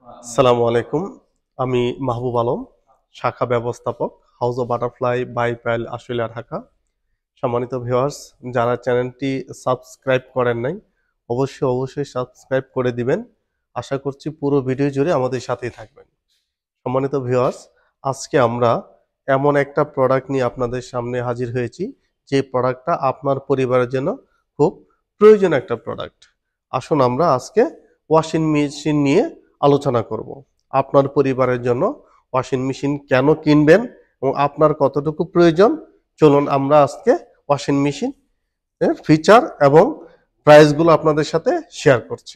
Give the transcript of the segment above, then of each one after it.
আসসালামু আলাইকুম। আমি মাহবুব আলম, শাখা ব্যবস্থাপক, house of butterfly by Payel Ashulia, Dhaka. সম্মানিত ভিউয়ার্স, যারা চ্যানেলটি সাবস্ক্রাইব করেন নাই, অবশ্যই সাবস্ক্রাইব করে দিবেন। আশা করছি পুরো ভিডিও জুড়ে আমাদের সাথেই থাকবেন। সম্মানিত ভিউয়ার্স, আজকে আমরা এমন একটা প্রোডাক্ট নিয়ে আপনাদের সামনে হাজির হয়েছি, যে প্রোডাক্টটা আপনার পরিবারের জন্য খুব প্রয়োজনীয় একটা প্রোডাক্ট। আসুন আমরা আজকে ওয়াশিং মেশিন নিয়ে আলোচনা করব। আপনার পরিবারের জন্য ওয়াশিং মেশিন কেন কিনবেন এবং আপনার কতটুকু প্রয়োজন, চলুন আমরা আজকে ওয়াশিং মেশিন এর ফিচার এবং প্রাইসগুলো আপনাদের সাথে শেয়ার করছি।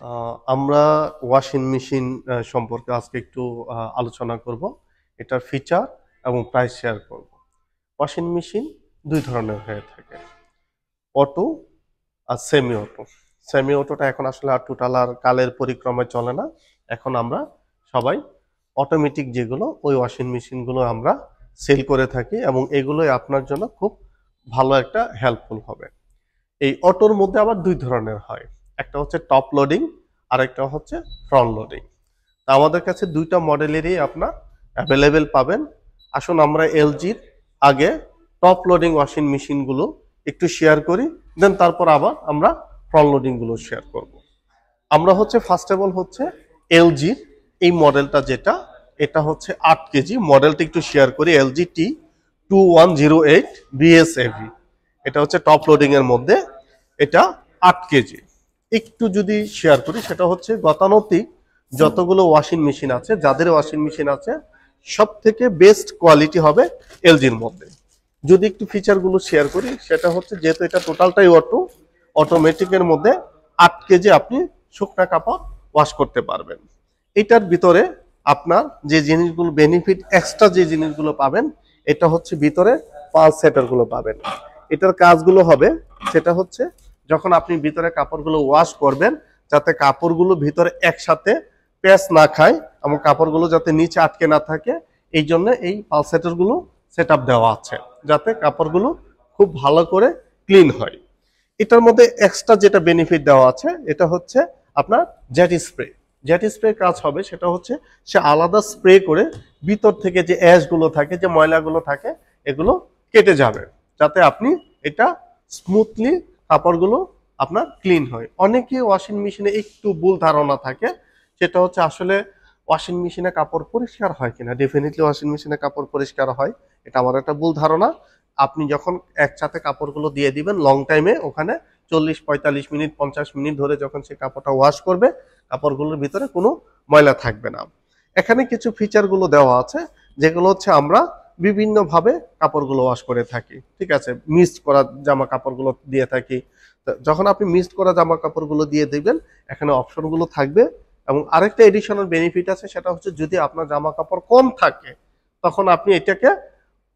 আমরা ওয়াশিং মেশিন সম্পর্কে আজকে একটু আলোচনা করব। এটার ফিচার এবং প্রাইস শেয়ার করব। ওয়াশিং মেশিন দুই ধরনের হয়ে থাকে, অটো আর সেমি অটো। সেমি অটোটা এখন আসলে আর টোটাল আর কালের পরিক্রমায় চলে না। এখন আমরা সবাই অটোমেটিক যেগুলো, ওই ওয়াশিং মেশিনগুলো আমরা সেল করে থাকি এবং এগুলোই আপনার জন্য খুব ভালো একটা হেল্পফুল হবে। এই অটোর মধ্যে আবার দুই ধরনের হয়, একটা হচ্ছে টপ লোডিং আর একটা হচ্ছে ফ্রন্ট লোডিং। তা আমাদের কাছে দুইটা মডেলেরই আপনার অ্যাভেলেবেল পাবেন। আসুন আমরা এলজির আগে টপ লোডিং ওয়াশিং মেশিনগুলো একটু শেয়ার করি, দেন তারপর আবার আমরা ফ্রন্ট লোডিংগুলো শেয়ার করব। আমরা হচ্ছে ফার্স্ট অফ অল হচ্ছে এলজির এই মডেলটা, যেটা এটা হচ্ছে 8 কেজি মডেলটা একটু শেয়ার করি। এলজি T2108 BSAV, এটা হচ্ছে টপ লোডিং এর মধ্যে, এটা 8 কেজি। একটু যদি শেয়ার করি, সেটা হচ্ছে গতানুগতিক যতগুলো ওয়াশিং মেশিন আছে, যাদের ওয়াশিং মেশিন আছে, সব থেকে বেস্ট কোয়ালিটি হবে এলজির মধ্যে। যদি একটু ফিচারগুলো শেয়ার করি, সেটা হচ্ছে যেহেতু এটা টোটালটাই অটোমেটিকের মধ্যে 8 কেজি আপনি শুকনা কাপড় ওয়াশ করতে পারবেন। এটার ভিতরে আপনার যে জিনিসগুলো বেনিফিট, এক্সট্রা যে জিনিসগুলো পাবেন, এটা হচ্ছে ভিতরে পালস সেটারগুলো পাবেন। এটার কাজগুলো হবে, সেটা হচ্ছে যখন আপনি ভিতরে কাপড়গুলো ওয়াশ করবেন, যাতে কাপড়গুলো ভিতরে একসাথে প্যাচ না খায় এবং কাপড়গুলো যাতে নিচে আটকে না থাকে, এই জন্য এই পালসেটারগুলো সেট আপ দেওয়া আছে, যাতে কাপড়গুলো খুব ভালো করে ক্লিন হয়। এটার মধ্যে এক্সট্রা যেটা বেনিফিট দেওয়া আছে, এটা হচ্ছে আপনার জেট স্প্রে। জেট স্প্রে কাজ হবে, সেটা হচ্ছে সে আলাদা স্প্রে করে ভিতর থেকে যে অ্যাশগুলো থাকে, যে ময়লাগুলো থাকে, এগুলো কেটে যাবে, যাতে আপনি এটা স্মুথলি কাপড়গুলো আপনার ক্লিন হয়। অনেকে ওয়াশিং মেশিনে একটু ভুল ধারণা থাকে, সেটা হচ্ছে আসলে ওয়াশিং মেশিনে কাপড় পরিষ্কার হয় কিনা। ডেফিনেটলি ওয়াশিং মেশিনে কাপড় পরিষ্কার হয়, এটা আমার একটা ভুল ধারণা। আপনি যখন একসাথে কাপড়গুলো দিয়ে দিবেন লং টাইমে, ওখানে 40-45 মিনিট 50 মিনিট ধরে যখন সে কাপড়টা ওয়াশ করবে, কাপড়গুলোর ভিতরে কোনো ময়লা থাকবে না। এখানে কিছু ফিচারগুলো দেওয়া আছে, যেগুলো হচ্ছে আমরা বিভিন্নভাবে কাপড়গুলো ওয়াশ করে থাকি। ঠিক আছে, মিক্সড করা জামা কাপড়গুলো দিয়ে থাকি। যখন আপনি মিক্সড করা জামা কাপড়গুলো দিয়ে দিবেন, এখানে অপশনগুলো থাকবে। এবং আরেকটা এডিশনাল বেনিফিট আছে, সেটা হচ্ছে যদি আপনার জামা কাপড় কম থাকে, তখন আপনি এটাকে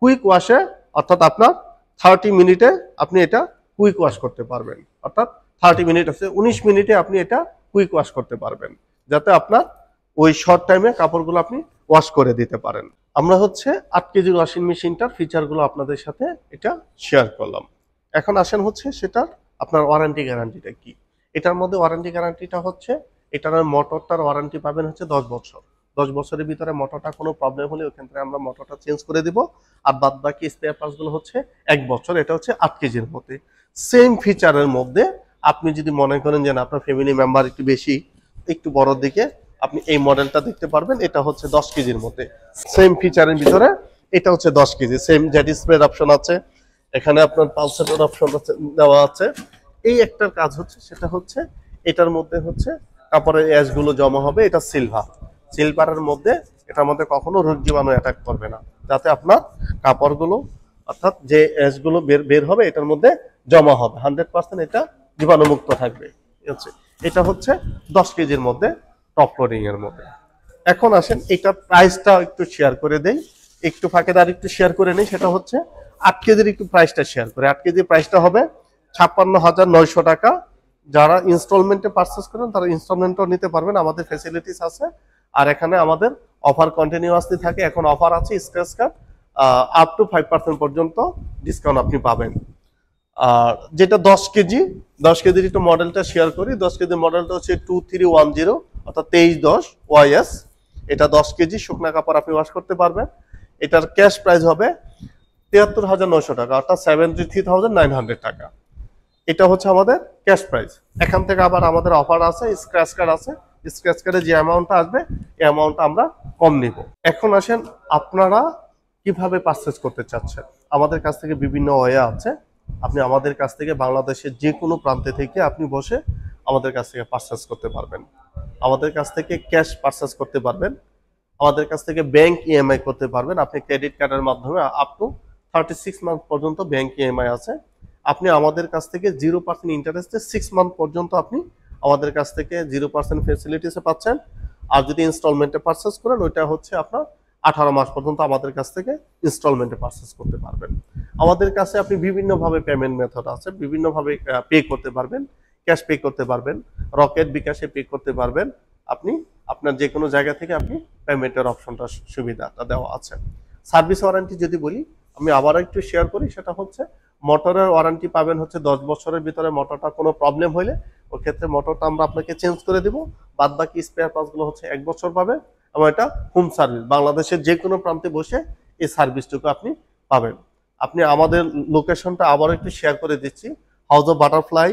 কুইক ওয়াশে, অর্থাৎ আপনার 30 মিনিটে আপনি এটা কুইক ওয়াশ করতে পারবেন। অর্থাৎ 30 মিনিট আছে, 19 মিনিটে আপনি এটা কুইক ওয়াশ করতে পারবেন, যাতে আপনার ওই শর্ট টাইমে কাপড়গুলো আপনি ওয়াশ করে দিতে পারেন। আমরা হচ্ছে 8 কেজির ওয়াশিং মেশিনটার ফিচারগুলো আপনাদের সাথে এটা শেয়ার করলাম। এখন আসেন হচ্ছে সেটার আপনার ওয়ারেন্টি গ্যারান্টিটা কি। এটার মধ্যে ওয়ারেন্টি গ্যারান্টিটা হচ্ছে, এটার মোটরটার ওয়ারেন্টি পাবেন হচ্ছে 10 বছর। 10 বছরের ভিতরে মোটরটা কোনো প্রবলেম হলে ওখান থেকে আমরা মোটরটা চেঞ্জ করে দিব। আর বাদ বাকি স্পেয়ার পার্টসগুলো হচ্ছে 1 বছর। এটা হচ্ছে 8 কেজির মধ্যে। সেম ফিচারের মধ্যে আপনি যদি মনে করেন যে আপনার ফ্যামিলি মেম্বার একটু বেশি, একটু বড় দিকে, আপনি এই মডেলটা দেখতে পারবেন। এটা হচ্ছে 10 কেজির মধ্যে, সেম ফিচারের ভিতরে এটা হচ্ছে 10 কেজি। সেম জেট স্প্রের অপশন আছে, এখানে আপনার পালসেটের অপশন দেওয়া আছে। এই একটার কাজ হচ্ছে, সেটা হচ্ছে এটার মধ্যে হচ্ছে কাপড়ের অ্যাশগুলো জমা হবে। এটা সিলভারের মধ্যে, এটার মধ্যে কখনো রোগ জীবাণু অ্যাটাক করবে না, যাতে আপনার কাপড়গুলো, অর্থাৎ যে অ্যাশগুলো বের হবে, এটার মধ্যে জমা হবে 100% এটা জীবাণুমুক্ত থাকবে। এটা হচ্ছে 10 কেজির মধ্যে, টপ লোডিং এর মধ্যে। এখন আসেন এটা প্রাইসটা একটু শেয়ার করে দেই, একটু ফাঁকেদার একটু শেয়ার করে নেই। সেটা হচ্ছে 8 কেজির একটু প্রাইসটা শেয়ার করে। 8 কেজির প্রাইসটা হবে 56,900 টাকা। যারা ইনস্টলমেন্টে পারচেস করেন, তারা ইনস্টলমেন্টও নিতে পারবেন, আমাদের ফ্যাসিলিটিস আছে। আর এখানে আমাদের অফার কন্টিনিউয়াসলি থাকে। এখন অফার আছে স্ক্র্যাচ কার্ড আপ টু 5% পর্যন্ত ডিসকাউন্ট আপনি পাবেন। আর যেটা 10 কেজির একটু মডেলটা শেয়ার করি। 10 কেজির মডেলটা হচ্ছে 2310, অর্থাৎ 2310 ওয়াইএস। এটা 10 কেজি শুকনা কাপড় আপনি ওয়াশ করতে পারবেন। এটার ক্যাশ প্রাইস হবে 73,900 টাকা, অর্থাৎ 73,900 টাকা। এটা হচ্ছে আমাদের ক্যাশ প্রাইস। এখান থেকে আবার আমাদের অফার আছে, স্ক্র্যাচ কার্ড আছে। স্ক্র্যাচ কার্ডে যে অ্যামাউন্টটা আসবে এই অ্যামাউন্টটা আমরা কম নিব। এখন আসেন আপনারা কিভাবে পারচেজ করতে চাচ্ছেন। আমাদের কাছ থেকে বিভিন্ন ওয়ে আছে। আপনি আমাদের কাছ থেকে বাংলাদেশের যে কোনো প্রান্তে থেকে আপনি বসে আমাদের কাছ থেকে পারচেজ করতে পারবেন। আমাদের কাছ থেকে ক্যাশ পারচেজ করতে পারবেন, আমাদের কাছ থেকে ব্যাংক ইএমআই করতে পারবেন। আপনি ক্রেডিট কার্ডের মাধ্যমে আপ টু 36 মান্থ পর্যন্ত ব্যাংক ইএমআই আছে। আপনি আমাদের কাছ থেকে 0% ইন্টারেস্টে 6 মান্থ পর্যন্ত আপনি আমাদের কাছ থেকে 0% ফেসিলিটিসে পাচ্ছেন। আর যদি ইনস্টলমেন্টে পারচেজ করেন ওইটা হচ্ছে আপনার 18 মাস পর্যন্ত আমাদের কাছ থেকে ইনস্টলমেন্টে পারচেজ করতে পারবেন। আমাদের কাছে আপনি বিভিন্নভাবে পেমেন্ট মেথড আছে, বিভিন্নভাবে পে করতে পারবেন। ক্যাশ পে করতে পারবেন, রকেট বিকাশে পে করতে পারবেন। আপনি আপনার যে কোনো জায়গা থেকে আপনি পেমেন্টের অপশনটা সুবিধাটা দেওয়া আছে। সার্ভিস ওয়ারেন্টি যদি বলি, আমি আবার একটু শেয়ার করি, সেটা হচ্ছে মোটরের ওয়ারেন্টি পাবেন হচ্ছে 10 বছরের ভিতরে। মোটরটা কোনো প্রবলেম হইলে ওই ক্ষেত্রে মোটরটা আমরা আপনাকে চেঞ্জ করে দিব। বাদ বাকি স্পেয়ার পার্টসগুলো হচ্ছে 1 বছর পাবেন, এবং এটা হোম সার্ভিস, বাংলাদেশের যে কোনো প্রান্তে বসে এই সার্ভিসটুকু আপনি পাবেন। আপনি আমাদের লোকেশনটা আবার একটু শেয়ার করে দিচ্ছি। House of butterfly,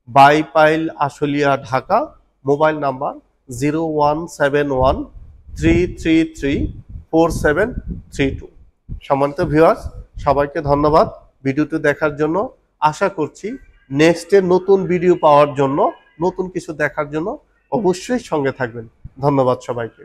Baipail, Ashulia, Dhaka. Mobile number 0171333432। সম্মানিত ভিউয়ার্স, সবাইকে ধন্যবাদ ভিডিওটি দেখার জন্য। আশা করছি নেক্সটের নতুন ভিডিও পাওয়ার জন্য, নতুন কিছু দেখার জন্য অবশ্যই সঙ্গে থাকবেন। ধন্যবাদ সবাইকে।